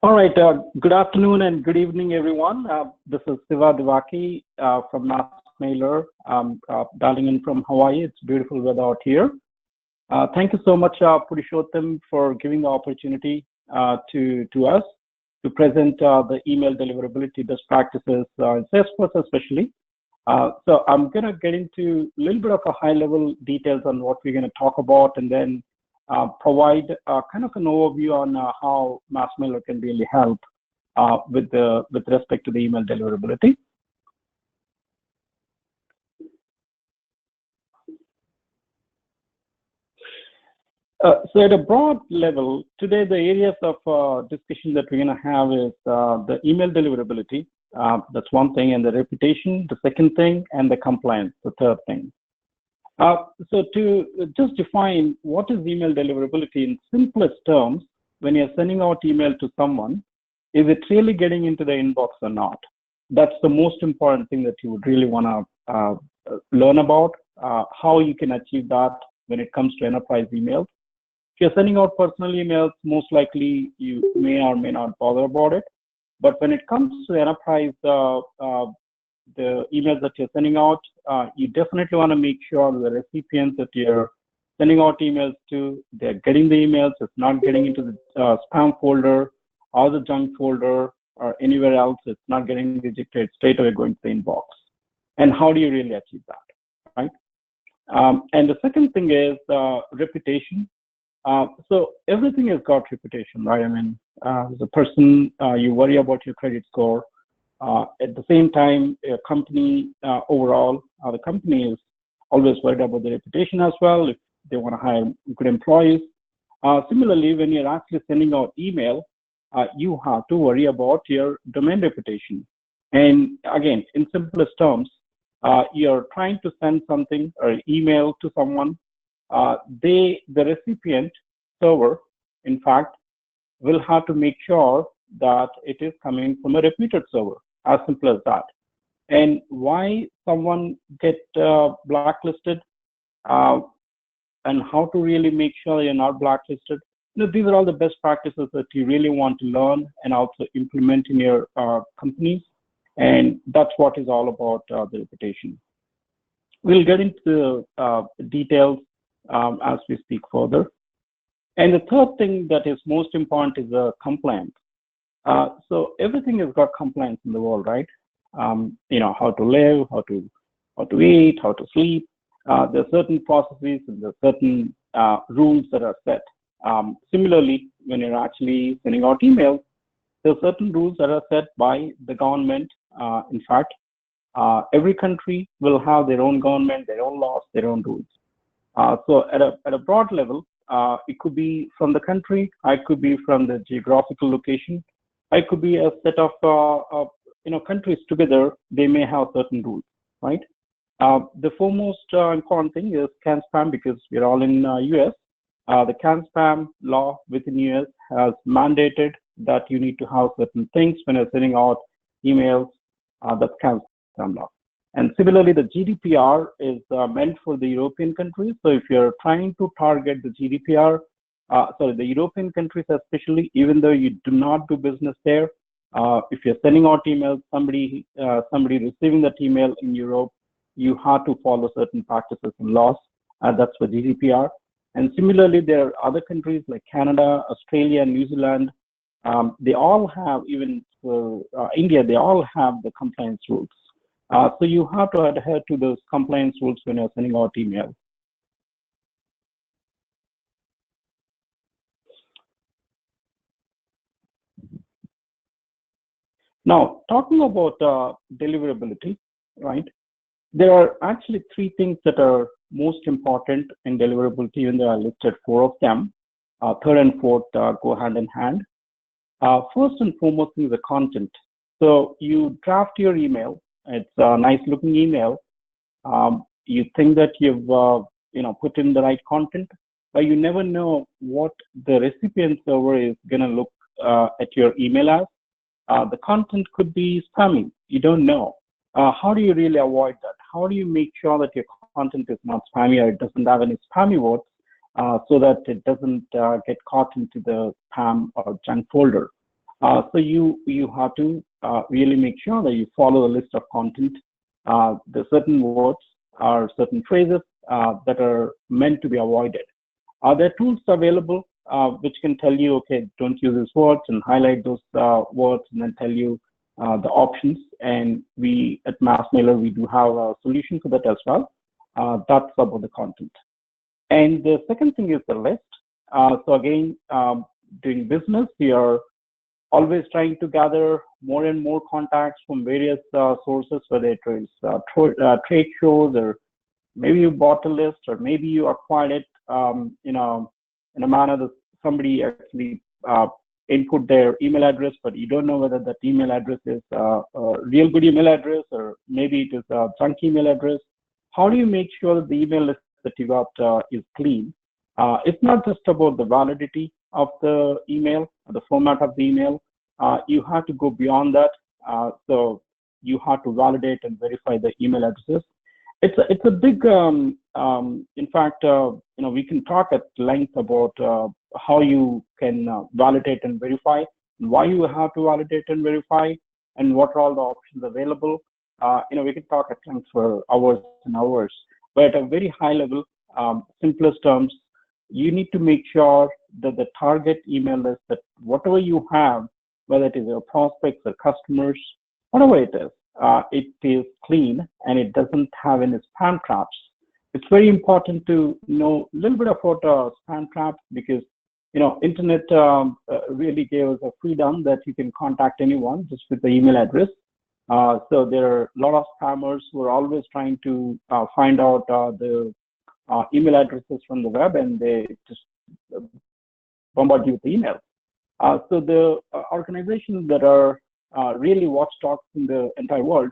All right. Good afternoon and good evening, everyone. This is Siva Devaki from MassMailer, dialing in from Hawaii. It's beautiful weather out here. Thank you so much, Purushottam, for giving the opportunity to us to present the email deliverability best practices in Salesforce, especially. So I'm going to get into a little bit of a high-level details on what we're going to talk about, and then provide kind of an overview on how MassMailer can really help with respect to the email deliverability. So at a broad level, today the areas of discussion that we're going to have is the email deliverability. That's one thing, and the reputation, the second thing, and the compliance, the third thing. So to just define what is email deliverability in simplest terms, when you're sending out email to someone, is it really getting into the inbox or not? That's the most important thing that you would really want to learn about, how you can achieve that when it comes to enterprise emails. If you're sending out personal emails, most likely you may or may not bother about it. But when it comes to enterprise, the emails that you're sending out, you definitely want to make sure the recipients that you're sending out emails to, they're getting the emails, it's not getting into the spam folder or the junk folder or anywhere else, it's not getting rejected, straight away going to the inbox. And how do you really achieve that, right? And the second thing is reputation. So everything has got reputation, right? I mean, as a person, you worry about your credit score. At the same time, a company overall, the company is always worried about the reputation as well, if they want to hire good employees. Similarly, when you're actually sending out email, you have to worry about your domain reputation. And again, in simplest terms, you're trying to send something or email to someone. The recipient server, in fact, will have to make sure that it is coming from a reputed server. As simple as that. And why someone get blacklisted and how to really make sure you're not blacklisted. These are all the best practices that you really want to learn and also implement in your companies. And that's what is all about the reputation. We'll get into the details as we speak further. And the third thing that is most important is the compliance. So everything has got compliance in the world, right? How to live, how to eat, how to sleep. There are certain processes and there are certain rules that are set. Similarly, when you're actually sending out emails, there are certain rules that are set by the government. In fact, every country will have their own government, their own laws, their own rules. So at a broad level, it could be from the country, it could be from the geographical location. It could be a set of countries together. They may have certain rules, right? The foremost important thing is CAN spam, because we're all in US. The CAN spam law within US has mandated that you need to have certain things when you're sending out emails. That's CAN spam law. And similarly, the GDPR is meant for the European countries. So if you're trying to target the GDPR, the European countries especially, even though you do not do business there, if you're sending out emails, somebody receiving that email in Europe, you have to follow certain practices and laws. That's for GDPR. And similarly, there are other countries like Canada, Australia, New Zealand. They all have, even for India, they all have the compliance rules. So you have to adhere to those compliance rules when you're sending out emails. Now, talking about deliverability, right? There are actually three things that are most important in deliverability, even though I listed four of them. Third and fourth go hand in hand. First and foremost is the content. So you draft your email. It's a nice looking email. You think that you've put in the right content, but you never know what the recipient server is going to look at your email as. The content could be spammy. You don't know. How do you really avoid that? How do you make sure that your content is not spammy or it doesn't have any spammy words so that it doesn't get caught into the spam or junk folder? So you have to really make sure that you follow a list of content. The certain words or certain phrases that are meant to be avoided. There are tools available which can tell you, okay, don't use these words, and highlight those words, and then tell you the options. And we at MassMailer, we do have a solution for that as well. That's about the content. And the second thing is the list. So again, doing business, we are always trying to gather more and more contacts from various sources, whether it is trade shows, or maybe you bought a list, or maybe you acquired it in a manner that somebody actually input their email address, but you don't know whether that email address is a real good email address, or maybe it is a junk email address. How do you make sure that the email list that you got is clean? It's not just about the validity of the email, the format of the email. You have to go beyond that. So you have to validate and verify the email addresses. It's a big, in fact, we can talk at length about how you can validate and verify, and why you have to validate and verify, and what are all the options available. We can talk at length for hours and hours, but at a very high level, simplest terms, you need to make sure that the target email list, that whatever you have, whether it is your prospects or customers, whatever it is clean and it doesn't have any spam traps. It's very important to know a little bit about spam traps, because internet really gave us a freedom that you can contact anyone just with the email address. So there are a lot of spammers who are always trying to find out the email addresses from the web, and they just bombard you with email. So the organizations that are really watchdogs in the entire world,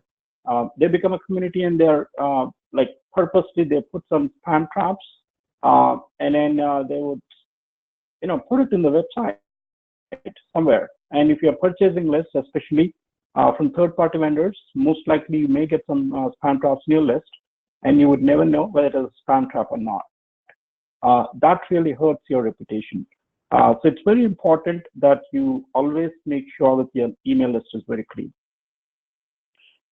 they become a community, and they're purposely they put some spam traps, and then they would put it in the website somewhere. And if you're purchasing lists, especially from third-party vendors, most likely you may get some spam traps in your list, and you would never know whether it is a spam trap or not. That really hurts your reputation. So it's very important that you always make sure that your email list is very clean.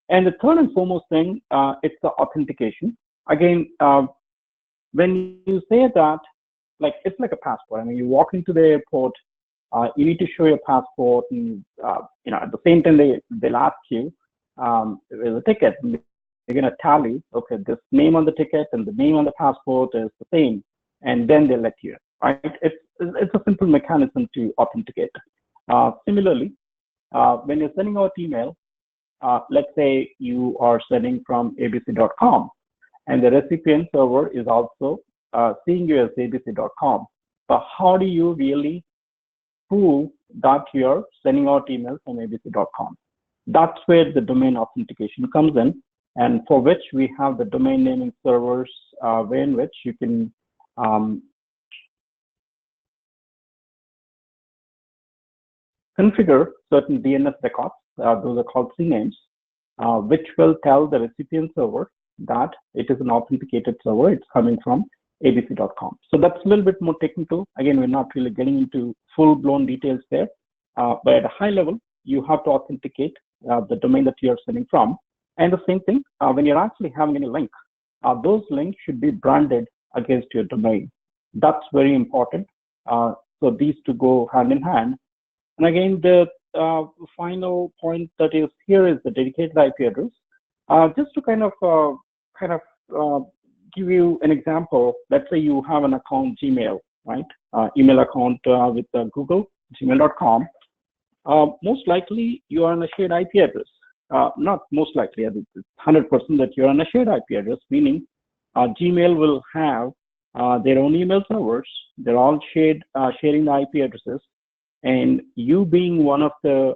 And the third and foremost thing, it's the authentication. Again, when you say that, it's like a passport. I mean, you walk into the airport, you need to show your passport, and at the same time they'll ask you, there's a ticket. They're going to tally, okay, this name on the ticket and the name on the passport is the same, and then they let you in, right? It's a simple mechanism to authenticate. Similarly, when you're sending out email, let's say you are sending from abc.com, and the recipient server is also seeing you as abc.com. But how do you really prove that you're sending out emails from abc.com? That's where the domain authentication comes in, and for which we have the domain naming servers, in which you can configure certain DNS records, those are called CNAMEs, which will tell the recipient server that it is an authenticated server, it's coming from abc.com. So that's a little bit more technical. Again, we're not really getting into full-blown details there, but at a high level, you have to authenticate the domain that you're sending from. And the same thing, when you're actually having any link, those links should be branded against your domain. That's very important. So these two go hand in hand. And again, the final point that is here is the dedicated IP address. Just to kind of give you an example, let's say you have an account Gmail, right? Email account with Google, gmail.com. Most likely you are on a shared IP address. Not most likely, it's 100% that you're on a shared IP address, meaning Gmail will have their own email servers. They're all sharing the IP addresses. And you being one of the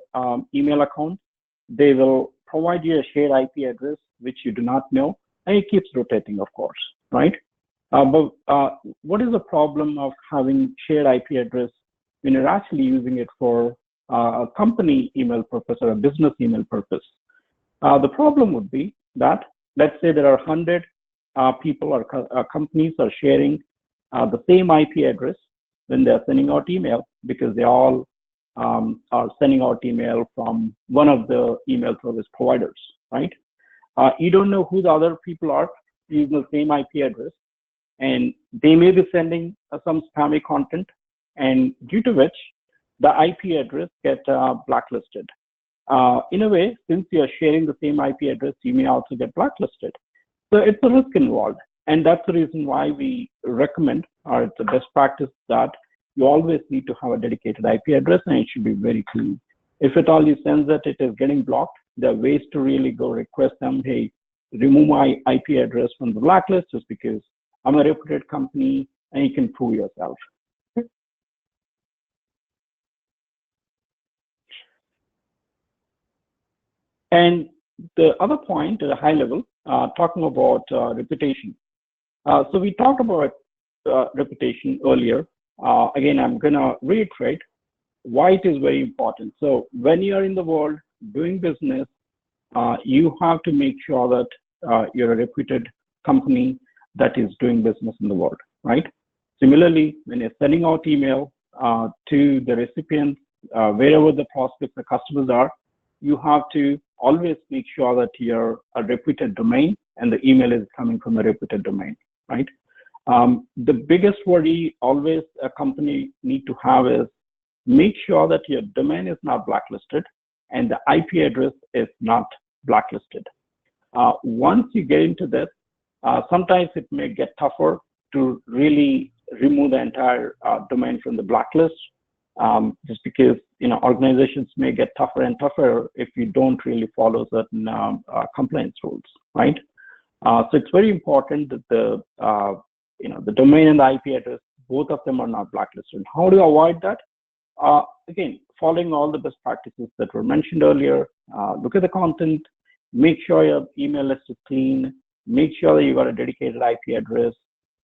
email accounts, they will provide you a shared IP address, which you do not know, and it keeps rotating, of course, right? But what is the problem of having shared IP address when you're actually using it for a company email purpose or a business email purpose? The problem would be that, let's say there are 100 people or companies are sharing the same IP address when they're sending out email, because they all are sending out email from one of the email service providers, right? You don't know who the other people are using the same IP address, and they may be sending some spammy content, and due to which the IP address gets blacklisted. In a way, since you are sharing the same IP address, you may also get blacklisted. So it's a risk involved. And that's the reason why we recommend, or it's a best practice, that you always need to have a dedicated IP address, and it should be very clean. If at all you sense that it is getting blocked, there are ways to really go request them, hey, remove my IP address from the blacklist just because I'm a reputed company, and you can prove yourself. And the other point at a high level, talking about reputation. So we talked about reputation earlier. Again, I'm going to reiterate why it is very important. So when you're in the world doing business, you have to make sure that you're a reputed company that is doing business in the world, right? Similarly, when you're sending out email to the recipients, wherever the prospects, the customers are, you have to always make sure that you're a reputed domain and the email is coming from a reputed domain, right? The biggest worry always a company need to have is make sure that your domain is not blacklisted and the IP address is not blacklisted. Once you get into this, sometimes it may get tougher to really remove the entire domain from the blacklist, just because organizations may get tougher and tougher if you don't really follow certain compliance rules, right? So it's very important that the domain and the IP address, both of them are not blacklisted. How do you avoid that? Again, following all the best practices that were mentioned earlier, look at the content, make sure your email list is clean, make sure that you got a dedicated IP address.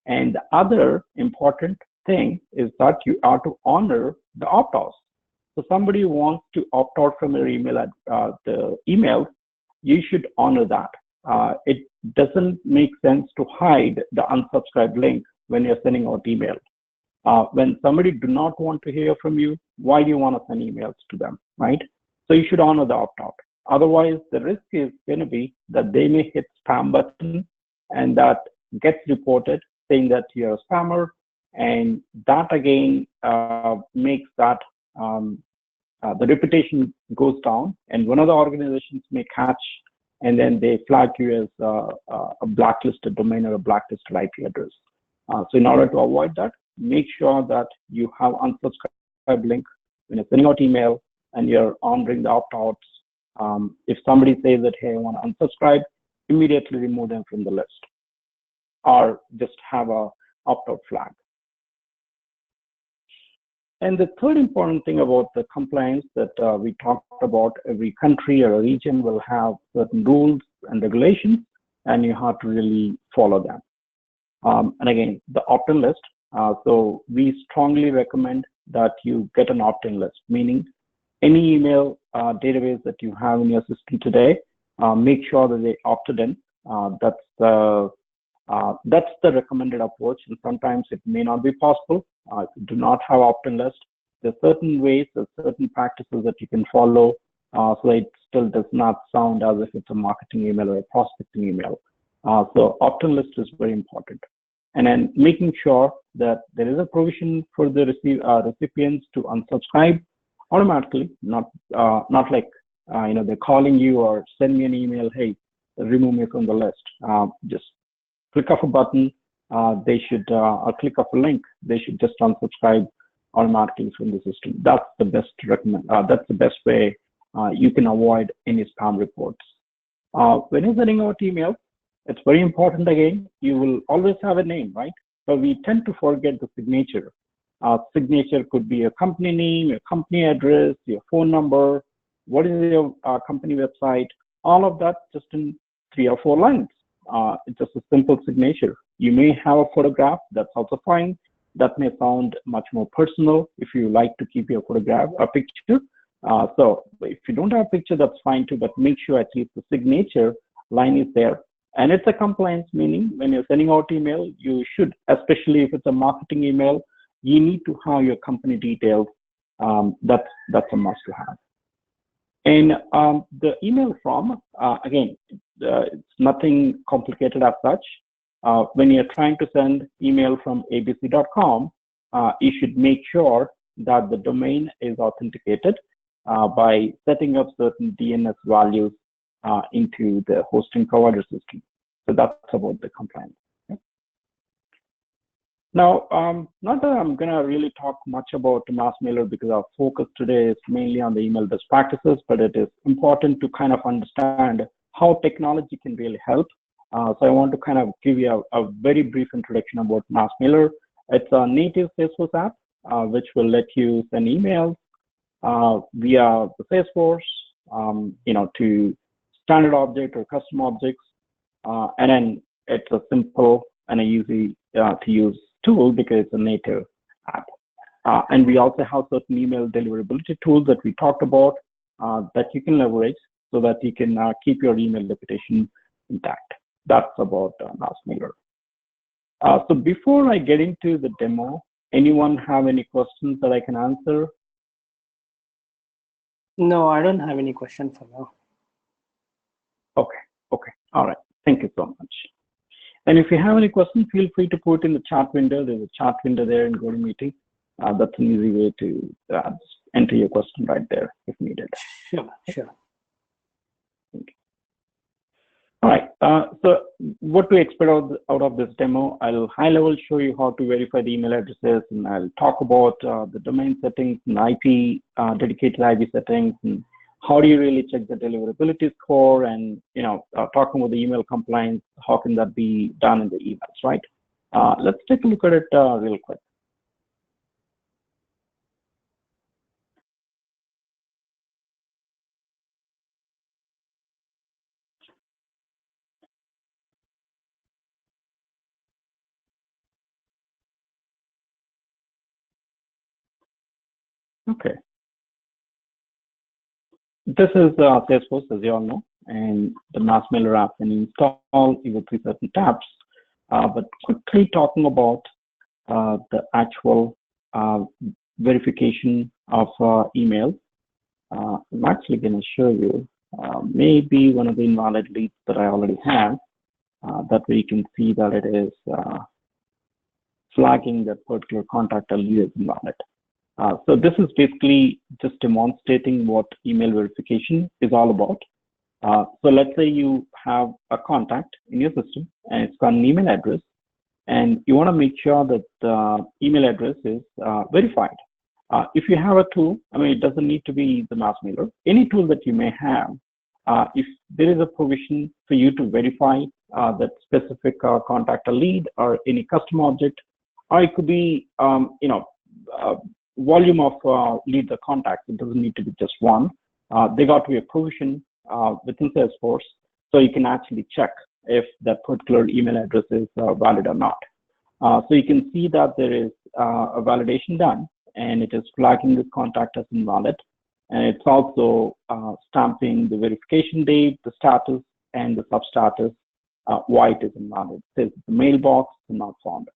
And the other important thing is that you are to honor the opt-outs. So somebody who wants to opt out from your email, you should honor that. It doesn't make sense to hide the unsubscribe link when you're sending out email. When somebody do not want to hear from you, why do you want to send emails to them, right? So you should honor the opt-out. Otherwise, the risk is going to be that they may hit spam button and that gets reported saying that you're a spammer, and that again makes that the reputation goes down, and one of the organizations may catch, and then they flag you as a blacklisted domain or a blacklisted IP address. So in order to avoid that, make sure that you have unsubscribe link when you're sending out email and you're honoring the opt-outs. If somebody says that, hey, I want to unsubscribe, immediately remove them from the list, or just have a opt-out flag. And the third important thing about the compliance that we talked about, every country or a region will have certain rules and regulations, and you have to really follow them. And again, the opt-in list. So we strongly recommend that you get an opt-in list, meaning any email database that you have in your system today, make sure that they opted in. That's the recommended approach, and sometimes it may not be possible. If you do not have opt-in list, there are certain ways, there are certain practices that you can follow, so it still does not sound as if it's a marketing email or a prospecting email. So opt-in list is very important. And then making sure that there is a provision for the recipients to unsubscribe automatically, not like they're calling you or send me an email, hey, remove me from the list. Just click off a button, they should, or click off a link, they should just unsubscribe automatically from the system. That's the best that's the best way you can avoid any spam reports. When you're sending out email, it's very important again, you will always have a name, right? So we tend to forget the signature. Signature could be a company name, your company address, your phone number, what is your company website, all of that just in 3 or 4 lines. It's just a simple signature. You may have a photograph, that's also fine. That may sound much more personal if you like to keep your photograph, a picture. So if you don't have a picture, that's fine too, but make sure at least the signature line is there. And it's a compliance, meaning when you're sending out email, you should, especially if it's a marketing email, you need to have your company details That's a must to have. And the email from, again, it's nothing complicated as such. When you're trying to send email from abc.com, you should make sure that the domain is authenticated by setting up certain DNS values into the hosting provider system. So that's about the compliance. Okay. Now, not that I'm going to really talk much about MassMailer because our focus today is mainly on the email best practices, but it is important to kind of understand how technology can really help. So I want to kind of give you a very brief introduction about MassMailer. It's a native Salesforce app, which will let you send emails via the Salesforce, to standard object or custom objects. And then it's a simple and a easy to use tool because it's a native app. And we also have certain email deliverability tools that we talked about that you can leverage so that you can keep your email reputation intact. That's about MassMailer. So before I get into the demo, anyone have any questions that I can answer? No, I don't have any question for now. Okay, all right. Thank you so much. And if you have any questions, feel free to put in the chat window. There's a chat window there in GoToMeeting. That's an easy way to enter your question right there if needed. Sure. Thank you. All right, so what to expect out of this demo? I'll high level show you how to verify the email addresses, and I'll talk about the domain settings and IP, dedicated IP settings, and how do you really check the deliverability score, and talking about the email compliance, how can that be done in the emails, right? Let's take a look at it real quick. Okay. This is Salesforce, as you all know, and the MassMailer app. When you install, you will see certain tabs. But quickly talking about the actual verification of email, I'm actually going to show you maybe one of the invalid leads that I already have. That way you can see that it is flagging that particular contact lead is invalid. So this is basically just demonstrating what email verification is all about. So let's say you have a contact in your system and it's got an email address, and you want to make sure that the email address is verified. If you have a tool, it doesn't need to be the MassMailer, any tool that you may have, if there is a provision for you to verify that specific contact lead or any custom object, or it could be, volume of leads or contacts. It doesn't need to be just one. They got to be a provision within Salesforce, so you can actually check if that particular email address is valid or not. So you can see that there is a validation done, and it is flagging this contact as invalid, and it's also stamping the verification date, the status, and the substatus, why it is invalid. It says the mailbox is not found.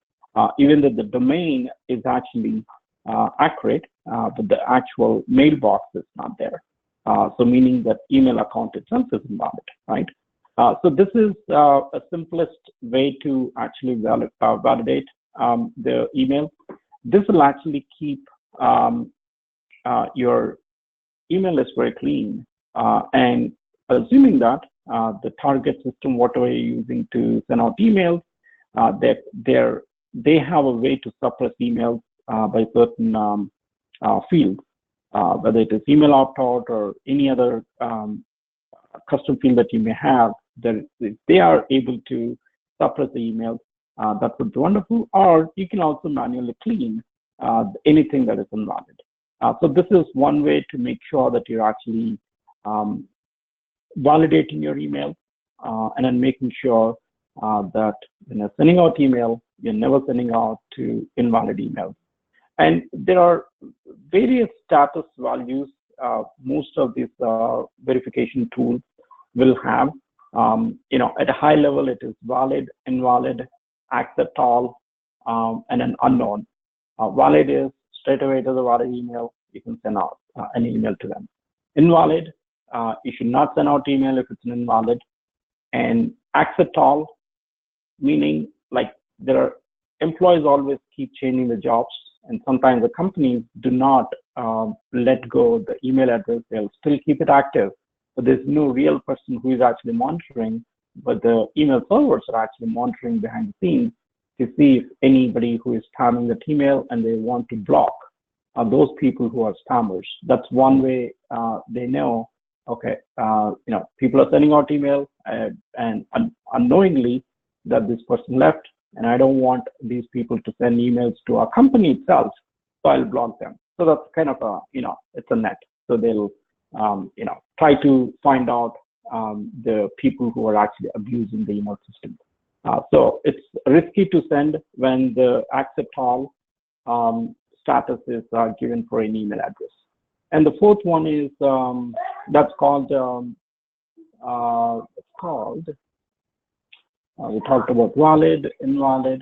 Even though the domain is actually accurate, but the actual mailbox is not there. So meaning that email account itself is invalid, right? So this is a simplest way to actually validate the email. This will actually keep your email list very clean, and assuming that the target system, whatever you're using to send out emails, they have a way to suppress emails by certain fields, whether it is email opt-out or any other custom field that you may have, that if they are able to suppress the emails, that would be wonderful. Or you can also manually clean anything that is invalid. So this is one way to make sure that you're actually validating your email and then making sure that when you're sending out email, you're never sending out to invalid emails. And there are various status values most of these verification tools will have. At a high level, it is valid, invalid, accept all, and an unknown. Valid is straight away it is a valid email. you can send out an email to them. Invalid, you should not send out email if it's an invalid. And accept all, meaning like there are employees always keep changing the jobs, and sometimes the companies do not let go of the email address. They'll still keep it active, but there's no real person who is actually monitoring, but the email servers are actually monitoring behind the scenes to see if anybody who is spamming that email, and they want to block those people who are spammers. That's one way they know, okay, people are sending out email and unknowingly that this person left, and I don't want these people to send emails to our company itself, so I'll block them. So that's kind of a, it's a net. So they'll, try to find out the people who are actually abusing the email system. So it's risky to send when the accept all status is given for an email address. And the fourth one is that's called we talked about valid, invalid,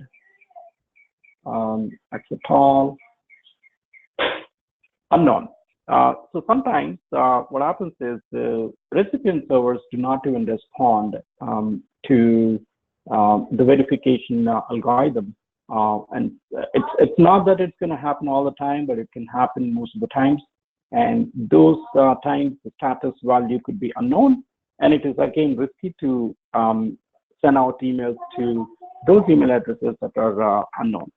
accept all, unknown. So sometimes what happens is the recipient servers do not even respond to the verification algorithm. And it's not that it's going to happen all the time, but it can happen most of the times. And those times the status value could be unknown, and it is again risky to send out emails to those email addresses that are unknown.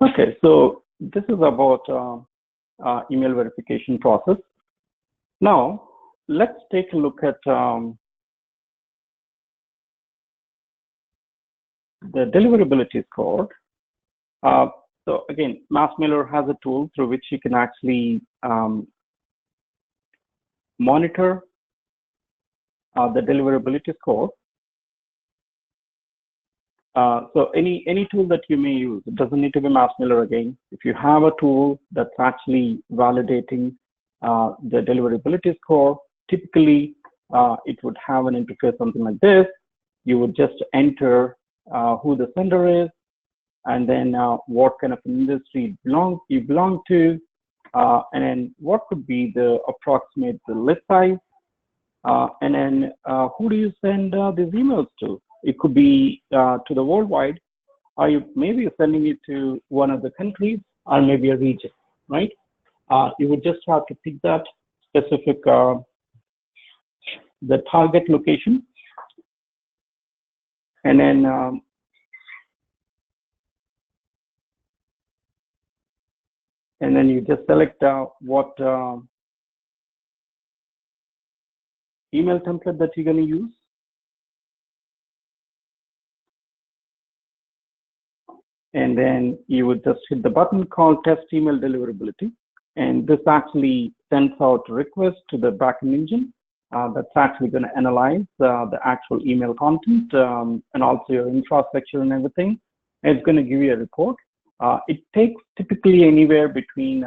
Okay, so this is about email verification process. Now, let's take a look at the deliverability score. So again, MassMailer has a tool through which you can actually monitor the deliverability score. So any tool that you may use, it doesn't need to be MassMailer again. If you have a tool that's actually validating the deliverability score, typically it would have an interface something like this. You would just enter who the sender is, and then what kind of industry you belong to, and then what could be the approximate list size, and then who do you send these emails to? It could be to the worldwide, or you maybe sending it to one of the countries, or maybe a region, right? You would just have to pick that specific the target location, and then you just select what email template that you're going to use. And then you would just hit the button called Test Email Deliverability. And this actually sends out a request to the backend engine that's actually going to analyze the actual email content and also your infrastructure and everything. And it's going to give you a report. It takes typically anywhere between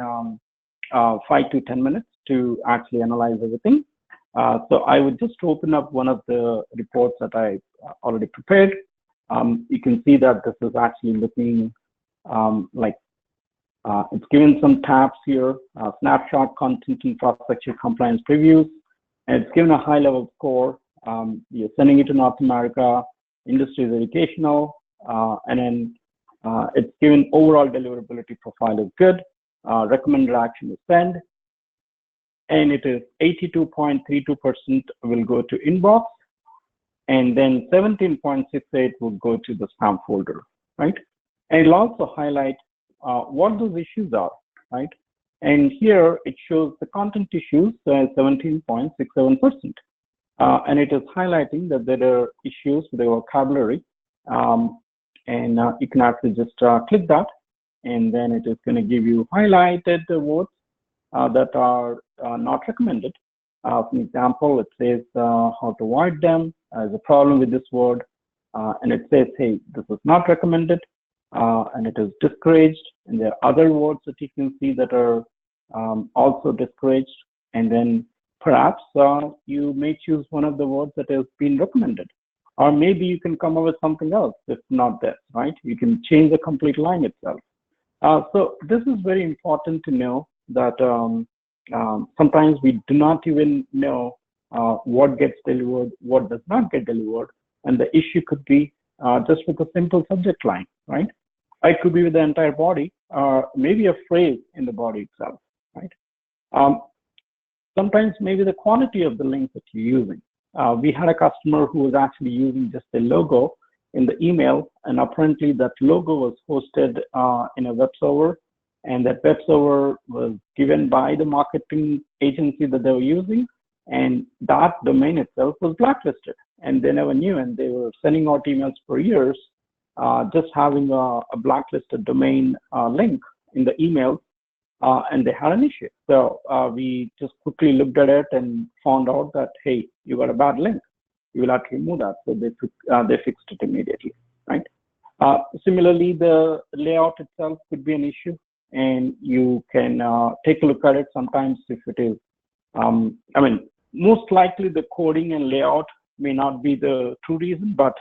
5 to 10 minutes to actually analyze everything. So I would just open up one of the reports that I already prepared. You can see that this is actually looking like it's given some tabs here, snapshot, content, infrastructure, compliance previews, and it's given a high-level score. You're sending it to North America, industry is educational, and then it's given overall deliverability profile is good, recommended action is send, and it is 82.32% will go to inbox, and then 17.68 will go to the spam folder, right? And it'll also highlight what those issues are, right? And here it shows the content issues, 17.67%. And it is highlighting that there are issues with the vocabulary. And you can actually just click that, and then it is going to give you highlighted words that are not recommended. For example, it says how to avoid them. There's a problem with this word, and it says, hey, this is not recommended, and it is discouraged. And there are other words that you can see that are also discouraged. And then perhaps you may choose one of the words that has been recommended. Or maybe you can come up with something else if not this, right? You can change the complete line itself. So this is very important to know that sometimes we do not even know what gets delivered, what does not get delivered, and the issue could be just with a simple subject line, right? It could be with the entire body, maybe a phrase in the body itself, right? Sometimes maybe the quality of the links that you're using. We had a customer who was actually using just a logo in the email, and apparently that logo was hosted in a web server, and that web server was given by the marketing agency that they were using, and that domain itself was blacklisted, and they never knew, and they were sending out emails for years, just having a blacklisted domain link in the email, and they had an issue. So we just quickly looked at it and found out that, hey, you got a bad link. You will have to remove that. So they fixed it immediately, right? Similarly, the layout itself could be an issue, and you can take a look at it sometimes if it is, most likely the coding and layout may not be the true reason, but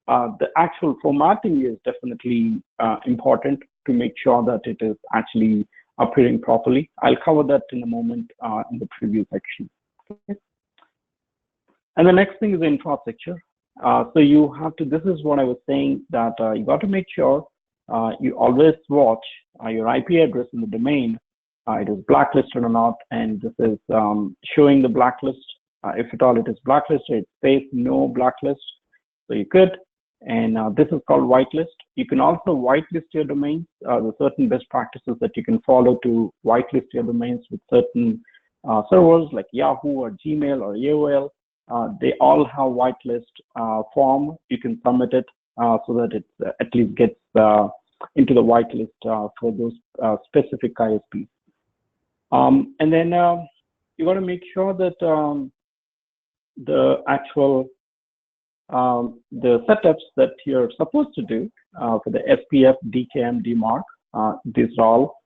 the actual formatting is definitely important to make sure that it is actually appearing properly. I'll cover that in a moment in the preview section. Okay. And the next thing is the infrastructure. So you have to, this is what I was saying, that you got to make sure you always watch your IP address in the domain, it is blacklisted or not, and this is showing the blacklist. If at all it is blacklisted, it says no blacklist. So you could, and this is called whitelist. You can also whitelist your domains. There are certain best practices that you can follow to whitelist your domains with certain servers like Yahoo or Gmail or AOL. They all have whitelist form. You can submit it so that it at least gets into the whitelist for those specific ISPs. And then you got to make sure that the actual the setups that you're supposed to do for the SPF, DKM, DMARC, these are all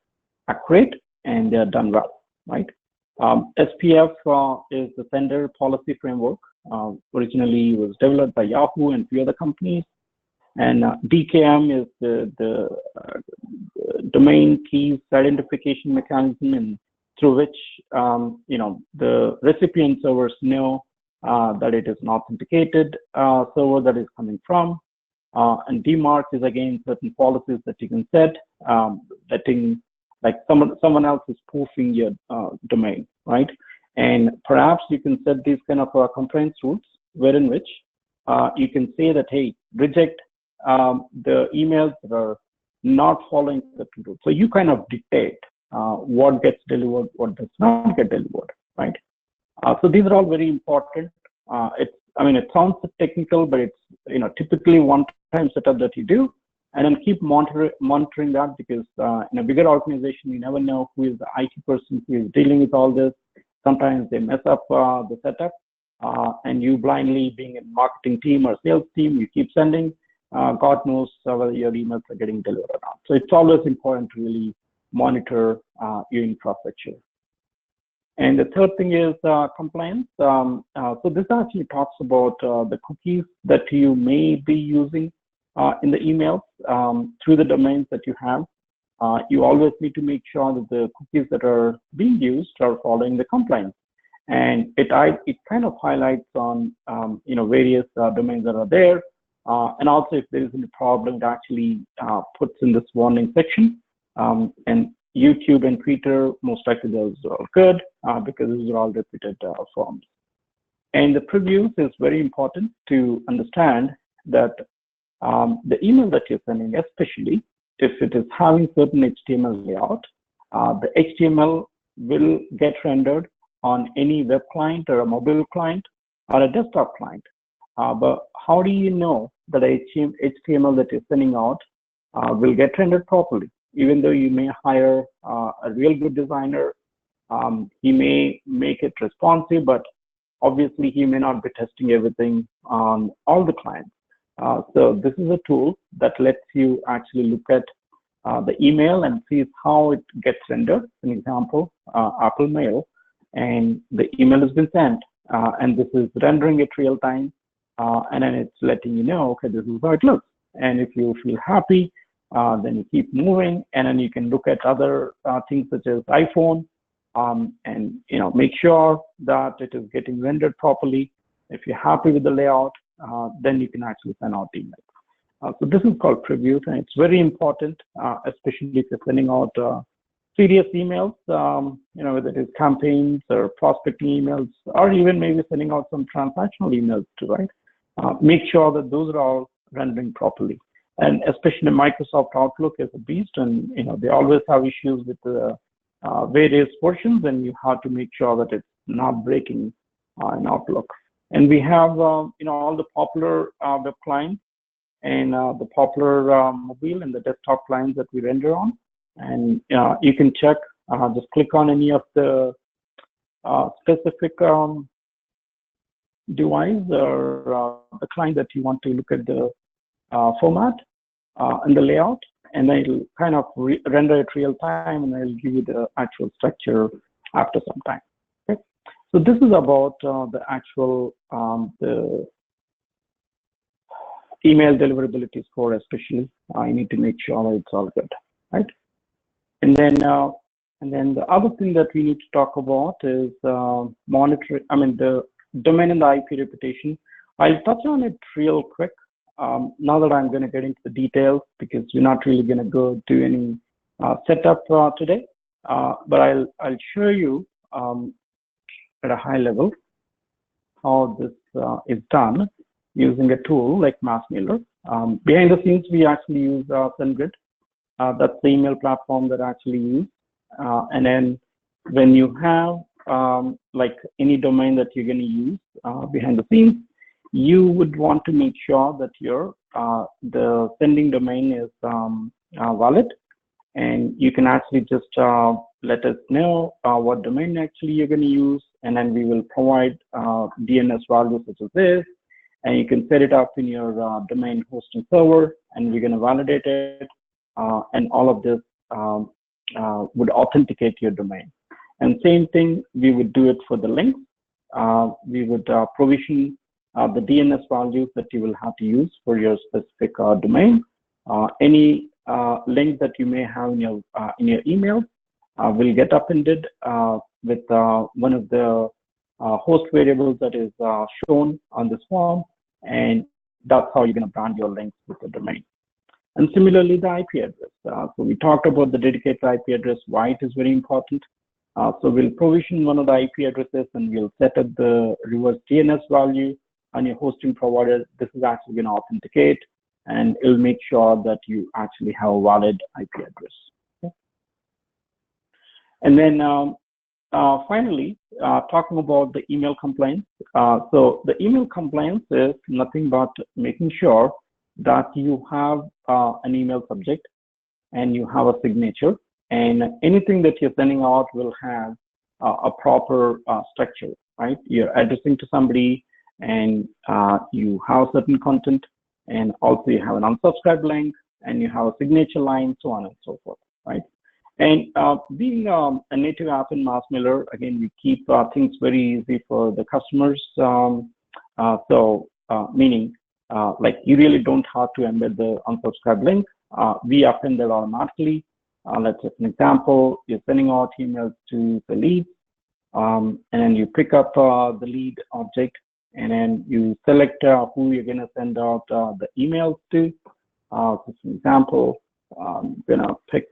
accurate and they're done well, right? SPF is the Sender Policy Framework. Originally was developed by Yahoo and a few other companies. And DKM is the domain keys identification mechanism, and through which the recipient servers know that it is an authenticated server that is coming from. And DMARC is again certain policies that you can set, letting like someone else is spoofing your domain, right? And perhaps you can set these kind of compliance rules, wherein which you can say that, hey, reject the emails that are not following certain rules. So you kind of dictate what gets delivered, what does not get delivered, right? So these are all very important. It sounds technical, but it's typically one-time setup that you do, and then keep monitoring that, because in a bigger organization, you never know who is the IT person who is dealing with all this. Sometimes they mess up the setup, and you blindly, being a marketing team or sales team, you keep sending. God knows whether your emails are getting delivered or not. So it's always important to really monitor your infrastructure. And the third thing is compliance. So this actually talks about the cookies that you may be using in the emails through the domains that you have. You always need to make sure that the cookies that are being used are following the compliance. And it kind of highlights on various domains that are there, and also if there is any problem, it actually puts in this warning section. And YouTube and Twitter, most likely those are good because these are all repeated forms. And the previews is very important to understand that the email that you're sending, especially if it is having certain HTML layout, the HTML will get rendered on any web client or a mobile client or a desktop client. But how do you know that HTML that you're sending out will get rendered properly? Even though you may hire a real good designer, he may make it responsive, but obviously he may not be testing everything on all the clients. So this is a tool that lets you actually look at the email and see how it gets rendered. An example, Apple Mail. and the email has been sent, and this is rendering it real time, and then it's letting you know, okay, this is how it looks. And if you feel happy, then you keep moving, and then you can look at other things such as iPhone, and make sure that it is getting rendered properly. If you're happy with the layout, then you can actually send out emails. So this is called preview, and it's very important, especially if you're sending out serious emails, whether it is campaigns or prospecting emails, or even maybe sending out some transactional emails too, right? Make sure that those are all rendering properly. And especially Microsoft Outlook is a beast, and they always have issues with the various versions, and you have to make sure that it's not breaking in Outlook. And we have all the popular web clients and the popular mobile and the desktop clients that we render on. And you can check, just click on any of the specific device or the client that you want to look at the format and the layout, and then it'll kind of render it real time, and it'll give you the actual structure after some time. Okay? So this is about the actual the email deliverability score, especially. You need to make sure that it's all good, right? And then the other thing that we need to talk about is monitoring. The domain and the IP reputation. I'll touch on it real quick. Now that I'm going to get into the details, because we're not really going to go do any setup today, but I'll show you at a high level how this is done using a tool like MassMailer. Behind the scenes, we actually use SendGrid. That's the email platform that I actually use. And then when you have like any domain that you're going to use behind the scenes, you would want to make sure that your the sending domain is valid, and you can actually just let us know what domain actually you're going to use, and then we will provide DNS values such as this, and you can set it up in your domain hosting server, and we're going to validate it, and all of this would authenticate your domain. And same thing, we would do it for the links. We would provision the DNS values that you will have to use for your specific domain. Any link that you may have in your email will get appended with one of the host variables that is shown on this form, and that's how you're going to brand your links with the domain. And similarly, the IP address. So we talked about the dedicated IP address, why it is very important. So we'll provision one of the IP addresses, and we'll set up the reverse DNS value on your hosting provider. This is actually going to authenticate, and it'll make sure that you actually have a valid IP address. Okay? And then finally, talking about the email compliance. So the email compliance is nothing but making sure that you have an email subject and you have a signature, and anything that you're sending out will have a proper structure, right? You're addressing to somebody, and you have certain content, and also you have an unsubscribe link, and you have a signature line, so on and so forth, right? And being a native app in MassMailer, again, we keep things very easy for the customers. Meaning, like you really don't have to embed the unsubscribe link. We append that automatically. Let's take an example. You're sending out emails to the lead, and then you pick up the lead object, and then you select who you're going to send out the emails to. So for example, I'm going to pick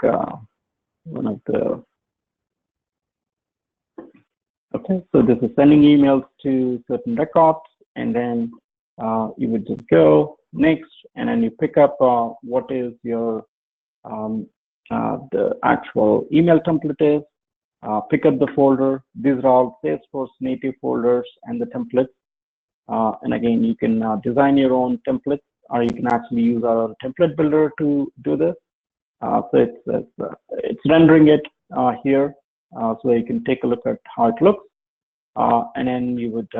one of the, okay, so this is sending emails to certain records, and then you would just go next, and then you pick up what is your the actual email template is, pick up the folder. These are all Salesforce native folders and the templates. And again, you can design your own templates, or you can actually use our template builder to do this. So it's rendering it here, so you can take a look at how it looks. And then you would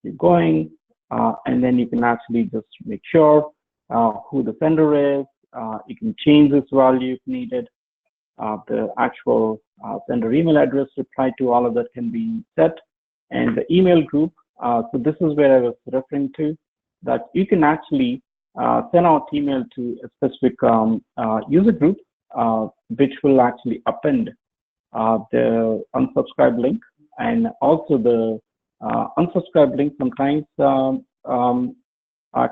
keep going, and then you can actually just make sure who the sender is. You can change this value if needed. The actual sender email address, reply to, all of that can be set. And the email group, so this is where I was referring to, that you can actually send out email to a specific user group, which will actually append the unsubscribe link. And also the unsubscribe link sometimes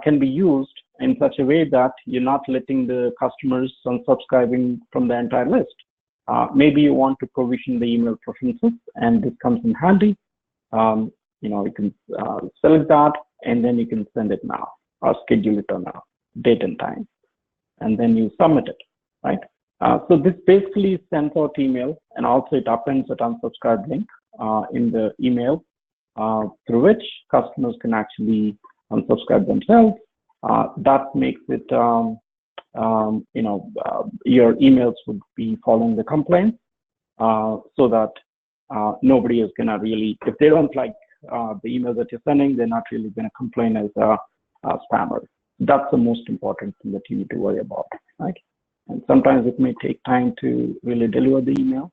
can be used in such a way that you're not letting the customers unsubscribing from the entire list. Maybe you want to provision the email preferences, and this comes in handy. You can select that, and then you can send it now or schedule it on a date and time, and then you submit it, right? So this basically sends out email, and also it appends that unsubscribe link in the email through which customers can actually unsubscribe themselves. That makes it, your emails would be following the complaints, so that nobody is gonna really, if they don't like the email that you're sending, they're not really gonna complain as a spammer. That's the most important thing that you need to worry about, right? And sometimes it may take time to really deliver the email.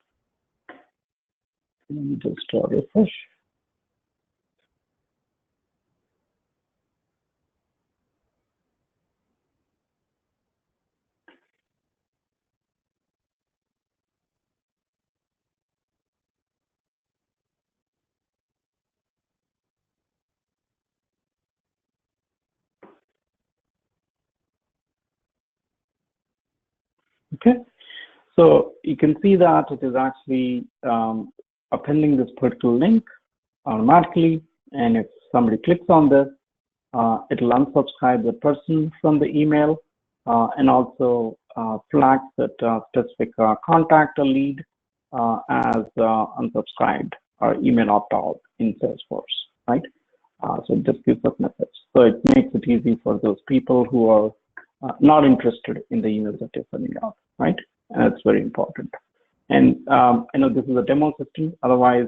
Let me just refresh. Okay, so you can see that it is actually appending this particular link automatically, and if somebody clicks on this, it'll unsubscribe the person from the email, and also flags that specific contact or lead as unsubscribed or email opt-out in Salesforce, right? So it just gives us message. So it makes it easy for those people who are not interested in the emails that you're sending out, right? And it's very important. And I know this is a demo system. Otherwise,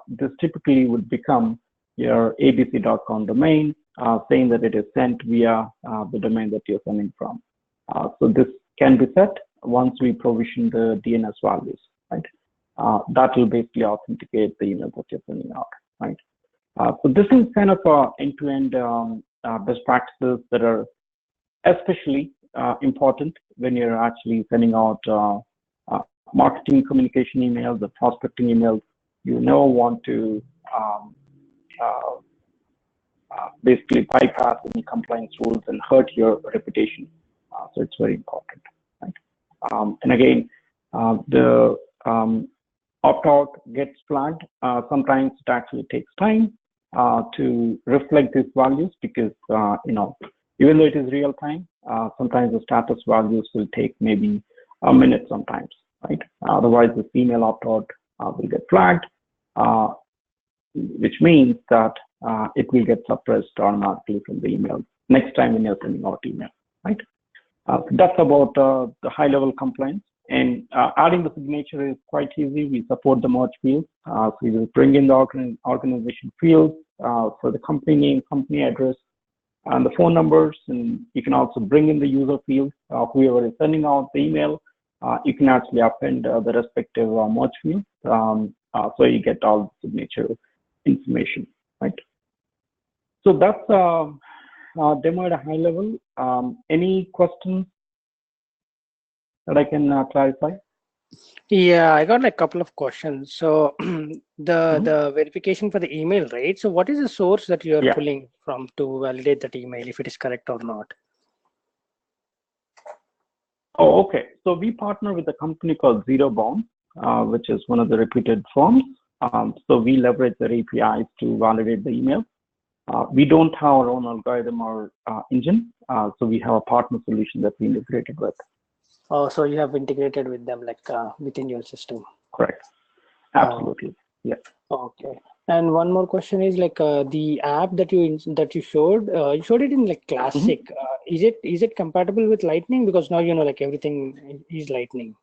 this typically would become your abc.com domain, saying that it is sent via the domain that you're sending from. So this can be set once we provision the DNS values, right? That will basically authenticate the email that you're sending out, right? So this is kind of end-to-end best practices that are especially important when you're actually sending out marketing communication emails, the prospecting emails. You never want to basically bypass any compliance rules and hurt your reputation. So it's very important, right? And again, the opt-out gets flagged. Sometimes it actually takes time to reflect these values because, even though it is real time, sometimes the status values will take maybe a minute sometimes, right? Otherwise, this email opt-out will get flagged, which means that it will get suppressed automatically from the email next time when you're sending out email, right? That's about the high-level compliance. And adding the signature is quite easy. We support the merge field. So you will bring in the organization field for the company name, company address, and the phone numbers. And you can also bring in the user field, whoever is sending out the email. You can actually append the respective merge field. So you get all the signature information, right? So that's demo at a high level. Any questions that I can clarify? Yeah, I got like a couple of questions. So the verification for the email, right? So what is the source that you're pulling from to validate that email, if it is correct or not? Oh, okay. So we partner with a company called Zero Bound, which is one of the reputed firms. So we leverage their APIs to validate the email. We don't have our own algorithm or engine, so we have a partner solution that we integrated with. Oh, so you have integrated with them like within your system. Correct. Absolutely. Yeah. Okay. And one more question is like the app that you showed it in like Classic. Is it compatible with Lightning? Because now like everything is Lightning.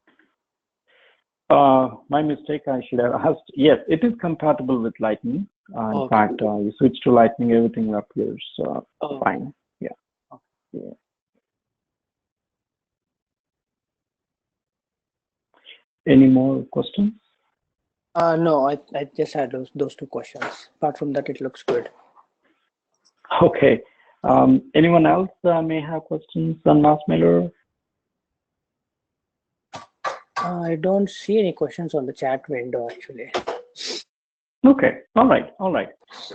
My mistake. I should have asked. Yes, it is compatible with Lightning. In fact, you switch to Lightning, everything appears fine. Yeah. Okay. Yeah. Any more questions? No, I just had those two questions. Apart from that, it looks good. Okay. Anyone else may have questions on MassMailer? I don't see any questions on the chat window actually. Okay. All right.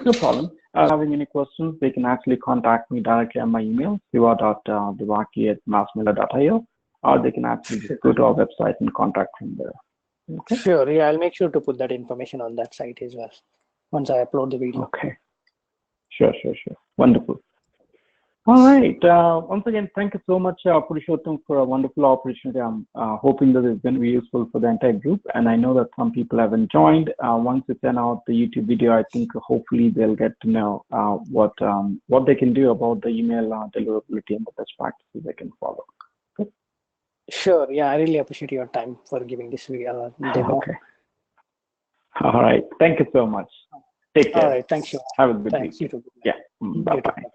No problem. Having any questions, they can actually contact me directly on my email, siva.devaki@massmailer.io, or they can actually just go to our website and contact from there. Okay. Sure. Yeah, I'll make sure to put that information on that site as well once I upload the video. Okay. Sure. Wonderful. All right. Once again, thank you so much, Purushottam, for a wonderful opportunity. I'm hoping that it's going to be useful for the entire group. And I know that some people haven't joined. Once you send out the YouTube video, I think hopefully they'll get to know what they can do about the email deliverability and the best practices they can follow. Okay. Sure. Yeah, I really appreciate your time for giving this demo. Okay. All right. Thank you so much. Take care. All right. Thanks. Have a good Thanks. week. You too. Yeah. Bye-bye.